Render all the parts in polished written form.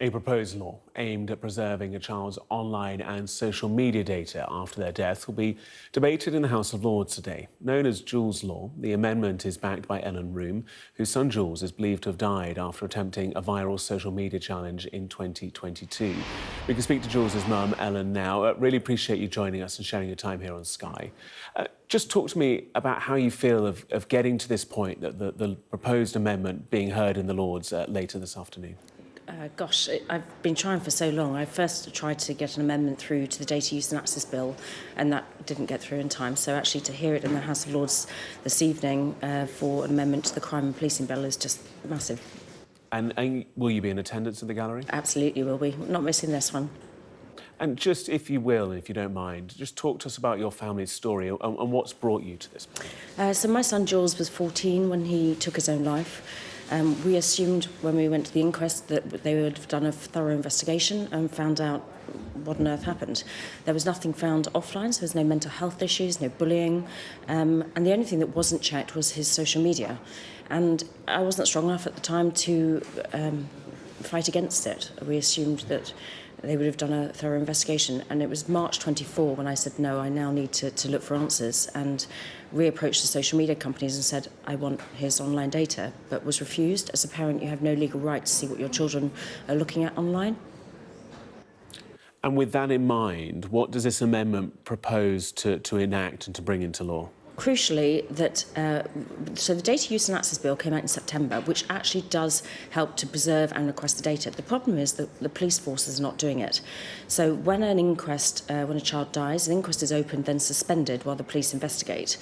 A proposed law aimed at preserving a child's online and social media data after their death will be debated in the House of Lords today. Known as Jools Law, the amendment is backed by Ellen Room, whose son Jools is believed to have died after attempting a viral social media challenge in 2022. We can speak to Jools' mum, Ellen, now. Really appreciate you joining us and sharing your time here on Sky. Just talk to me about how you feel of getting to this point, that the proposed amendment being heard in the Lords later this afternoon. I've been trying for so long. I first tried to get an amendment through to the Data Use and Access Bill, and that didn't get through in time. So actually to hear it in the House of Lords this evening for an amendment to the Crime and Policing Bill is just massive. And will you be in attendance at the gallery? Absolutely will be. Not missing this one. And just, if you will, if you don't mind, just talk to us about your family's story and what's brought you to this point. So my son Jules was 14 when he took his own life. We assumed when we went to the inquest that they would have done a thorough investigation and found out what on earth happened. There was nothing found offline, so there was no mental health issues, no bullying, and the only thing that wasn't checked was his social media. And I wasn't strong enough at the time to fight against it. We assumed that they would have done a thorough investigation, and it was March 24 when I said, no, I now need to look for answers, and reapproached the social media companies and said, I want his online data, but was refused. As a parent, you have no legal right to see what your children are looking at online. And with that in mind, what does this amendment propose to enact and to bring into law? Crucially, so the Data Use and Access Bill came out in September, which actually does help to preserve and request the data. The problem is that the police force is not doing it. So when an inquest, when a child dies, an inquest is opened, then suspended while the police investigate.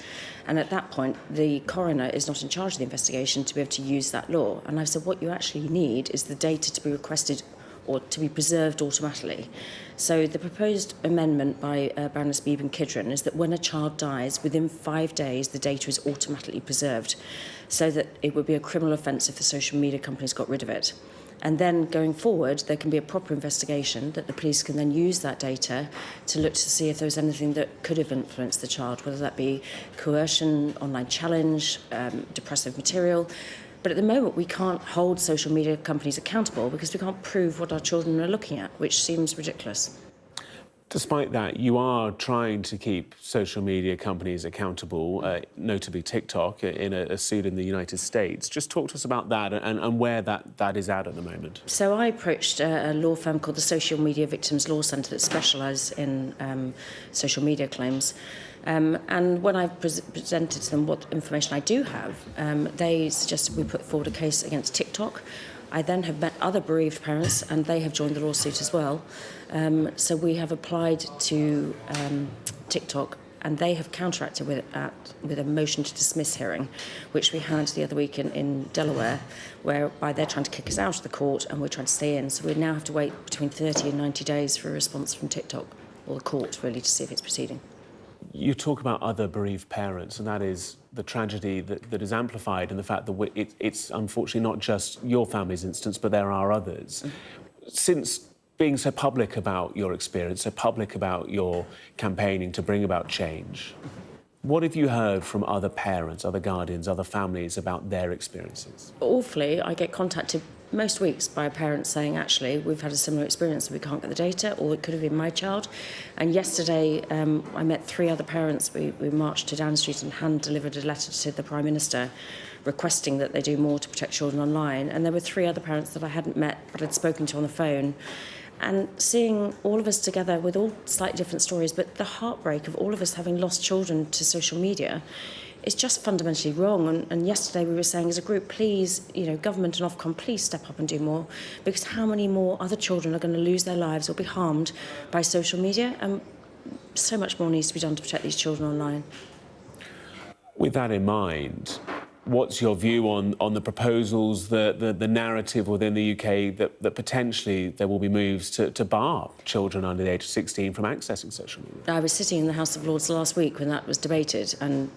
And at that point, the coroner is not in charge of the investigation to be able to use that law. And I've said what you actually need is the data to be requested or to be preserved automatically. So the proposed amendment by Baroness Beebe Kidron is that when a child dies, within 5 days, the data is automatically preserved, so that it would be a criminal offence if the social media companies got rid of it. And then going forward, there can be a proper investigation that the police can then use that data to look to see if there was anything that could have influenced the child, whether that be coercion, online challenge, depressive material. But at the moment, we can't hold social media companies accountable because we can't prove what our children are looking at, which seems ridiculous. Despite that, you are trying to keep social media companies accountable, notably TikTok, in a suit in the United States. Just talk to us about that and where that is at the moment. So I approached a law firm called the Social Media Victims Law Centre that specialise in social media claims. And when I presented to them what information I do have, they suggested we put forward a case against TikTok. I then have met other bereaved parents, and they have joined the lawsuit as well. So we have applied to TikTok, and they have counteracted with a motion to dismiss hearing, which we had the other week in Delaware, whereby they're trying to kick us out of the court and we're trying to stay in. So we now have to wait between 30 and 90 days for a response from TikTok, or the court, really, to see if it's proceeding. You talk about other bereaved parents, and that is the tragedy that is amplified in the fact that it's unfortunately not just your family's instance, but there are others. Since being so public about your experience, so public about your campaigning to bring about change, what have you heard from other parents, other guardians, other families about their experiences? Awfully, I get contacted most weeks by a parent saying, actually, we've had a similar experience, we can't get the data, or it could have been my child. And yesterday, I met 3 other parents. We marched to Downing Street and hand-delivered a letter to the Prime Minister requesting that they do more to protect children online. And there were 3 other parents that I hadn't met, but I'd spoken to on the phone. And seeing all of us together with all slightly different stories, but the heartbreak of all of us having lost children to social media is just fundamentally wrong. And yesterday we were saying as a group, please, government and Ofcom, please step up and do more, because how many more other children are going to lose their lives or be harmed by social media? And so much more needs to be done to protect these children online. With that in mind, what's your view on the proposals, the narrative within the UK that potentially there will be moves to bar children under the age of 16 from accessing social media? I was sitting in the House of Lords last week when that was debated, and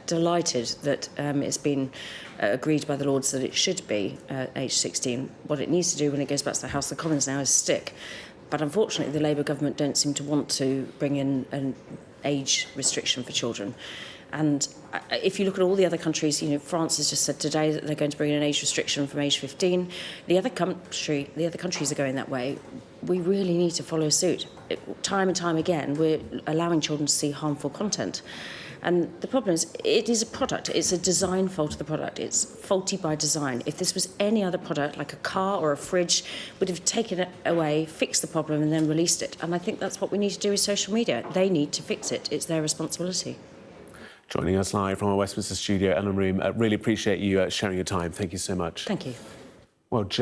delighted that it's been agreed by the Lords that it should be age 16. What it needs to do when it goes back to the House of Commons now is stick. But unfortunately, the Labour government don't seem to want to bring in an age restriction for children. And if you look at all the other countries, you know, France has just said today that they're going to bring in an age restriction from age 15. The other countries are going that way. We really need to follow suit. Time and time again, we're allowing children to see harmful content. And the problem is, it is a product. It's a design fault of the product. It's faulty by design. If this was any other product, like a car or a fridge, would have taken it away, fixed the problem, and then released it. And I think that's what we need to do with social media. They need to fix it. It's their responsibility. Joining us live from our Westminster studio, Ellen Room, really appreciate you sharing your time. Thank you so much. Thank you. Well,